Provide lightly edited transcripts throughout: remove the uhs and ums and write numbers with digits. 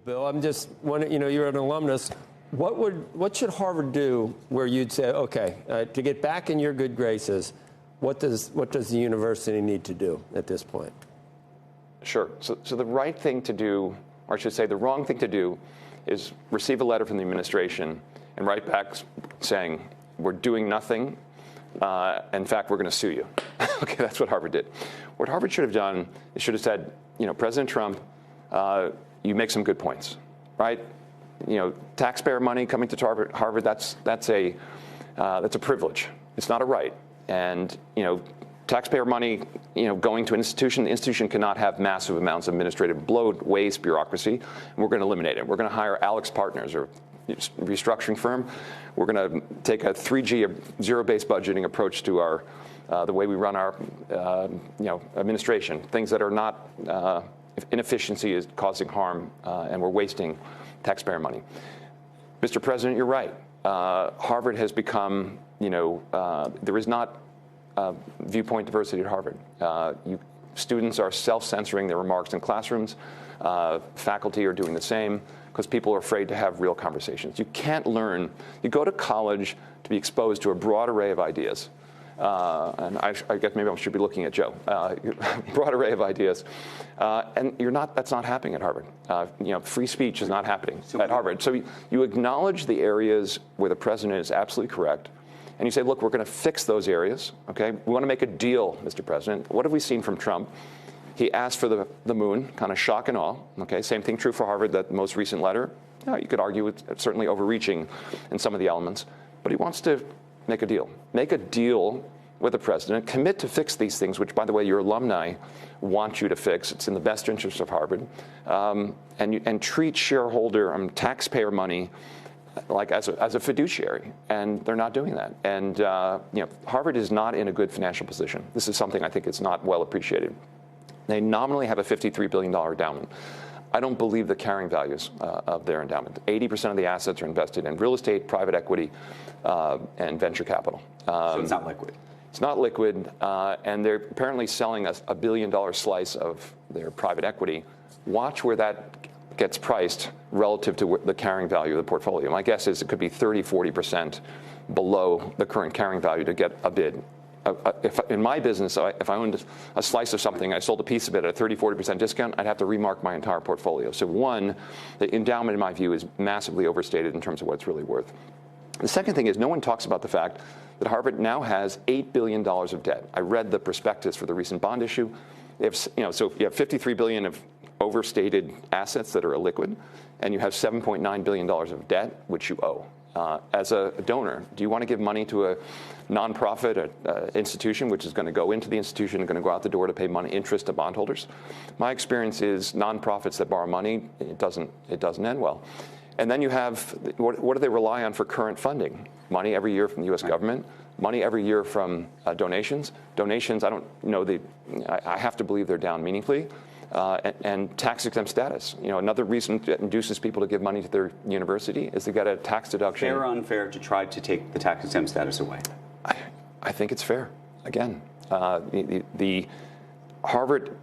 Bill, I'm just wondering, you're an alumnus. What should Harvard do where you'd say, okay, to get back in your good graces, what does the university need to do at this point? Sure. So the right thing to do, or I should say the wrong thing to do, is receive a letter from the administration and write back saying, we're doing nothing. In fact, we're going to sue you. Okay, that's what Harvard did. What Harvard should have done is should have said, President Trump, you make some good points, right? Taxpayer money coming to Harvard, that's a privilege. It's not a right. And taxpayer money, going to an institution, the institution cannot have massive amounts of administrative bloat, waste, bureaucracy. And we're going to eliminate it. We're going to hire Alex Partners, or restructuring firm. We're going to take a 3G, zero-based budgeting approach to the way we run our administration. Things that are not inefficiency is causing harm, and we're wasting taxpayer money. Mr. President, you're right. Harvard has become, there is not viewpoint diversity at Harvard. Students are self-censoring their remarks in classrooms. Faculty are doing the same because people are afraid to have real conversations. You can't learn. You go to college to be exposed to a broad array of ideas. And I guess maybe I should be looking at Joe. Broad array of ideas, and that's not happening at Harvard. Free speech is not happening at Harvard. So you acknowledge the areas where the president is absolutely correct, and you say, look, we're going to fix those areas. Okay, we want to make a deal, Mr. President. What have we seen from Trump? He asked for the moon, kind of shock and awe. Okay, same thing true for Harvard. That most recent letter, you could argue it's certainly overreaching in some of the elements, but he wants to make a deal. Make a deal with the president. Commit to fix these things, which, by the way, your alumni want you to fix. It's in the best interest of Harvard. And treat shareholder, taxpayer money like as a fiduciary. And they're not doing that. And Harvard is not in a good financial position. This is something I think is not well appreciated. They nominally have a $53 billion endowment. I don't believe the carrying values of their endowment. 80% of the assets are invested in real estate, private equity, and venture capital. So it's not liquid. It's not liquid, and they're apparently selling a $1 billion slice of their private equity. Watch where that gets priced relative to the carrying value of the portfolio. My guess is it could be 30, 40% below the current carrying value to get a bid. If in my business, if I owned a slice of something, I sold a piece of it at a 30, 40% discount, I'd have to remark my entire portfolio. So one, the endowment, in my view, is massively overstated in terms of what it's really worth. The second thing is no one talks about the fact that Harvard now has $8 billion of debt. I read the prospectus for the recent bond issue. So you have $53 billion of overstated assets that are illiquid, and you have $7.9 billion of debt, which you owe. As a donor, do you want to give money to a nonprofit institution, which is going to go into the institution and going to go out the door to pay money interest to bondholders? My experience is nonprofits that borrow money, it doesn't end well. And then you have, what do they rely on for current funding? Money every year from the U.S. government, money every year from donations. Donations, I don't know, I have to believe they're down meaningfully. And tax-exempt status. Another reason that induces people to give money to their university is to get a tax deduction. Fair or unfair to try to take the tax-exempt status away? I think it's fair. Again, the Harvard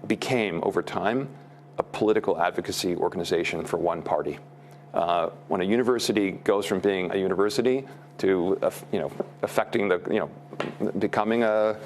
became, over time, a political advocacy organization for one party. When a university goes from being a university to affecting becoming a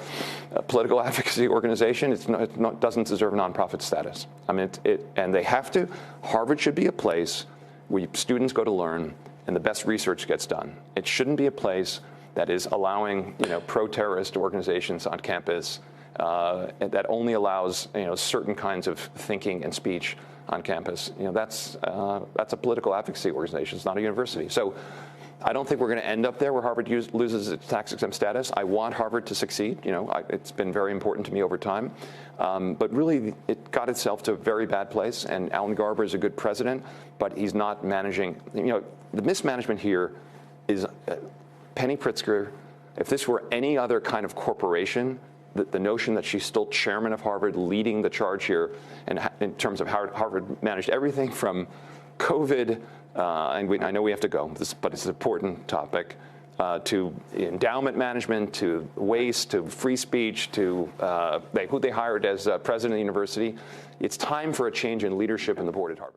political advocacy organization, it doesn't deserve nonprofit status. I mean, and they have to. Harvard should be a place where students go to learn and the best research gets done. It shouldn't be a place that is allowing pro-terrorist organizations on campus, that only allows certain kinds of thinking and speech on campus. That's a political advocacy organization. It's not a university. So I don't think we're going to end up there where Harvard loses its tax-exempt status. I want Harvard to succeed. It's been very important to me over time. But really, it got itself to a very bad place. And Alan Garber is a good president, but he's not managing. The mismanagement here is Penny Pritzker. If this were any other kind of corporation, the notion that she's still chairman of Harvard, leading the charge here, and in terms of how Harvard managed everything from COVID, and I know we have to go, but it's an important topic, to endowment management, to waste, to free speech, to who they hired as president of the university. It's time for a change in leadership in the board at Harvard.